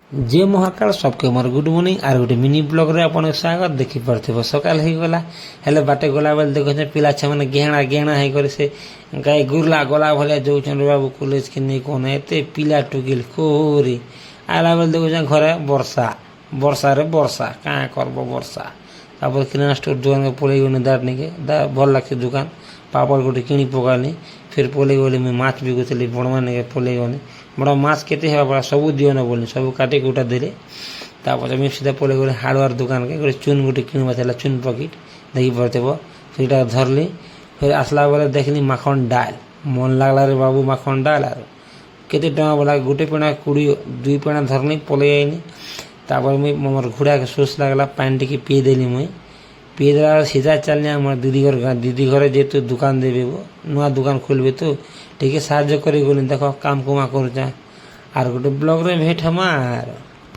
जे महाकाल सबके more good morning are गोटे mini blog रे आपन स्वागत देखि परथिबो सकाल हे गला हेले बाटे गला बेल देखो से पिला छ माने गेहणा गेहणा हे करे से गाय गुरला गला भले जोचन बाबू कॉलेज के नै कोन एते पिला टुगिल कोरी आला बेल देखो से घरे वर्षा रे वर्षा का करबो वर्षा तापर किराना स्टोर दुकान के पळे गने दाट नै के दा भल लागसे दुकान पापड़ गोटे किनी पकानी फिर पळे गले में माछ भी गोतली बणवा नै के पळे गने बड़ा माछ केते हेबा बड़ा सब दियो न बोलनी सब काटे कुटा देले तापर मैं सीधा पळे गले हार्डवेयर दुकान के गोटे चून गोटे किनबा चला चून पैकेट देखि परतेबो फिरटा धरली फिर आसला बेले देखली माखन डाल मन लागला रे बाबू माखन डाल आर केते टका बोला गोटे पेणा 20 दुई पेणा धरनी पळे आइनी तापर मैं मोर घुड़ा के सोच लागला पानी टिके पी देली मैं पी देला सीधा चलने हमर दीदी घर जेतु दुकान देबे नुआ दुकान खोलबे तो ठीक है साहाଯ୍य करी गोली देखो काम कुमा कर जा आर गोटे ब्लॉग रे भेट हमार।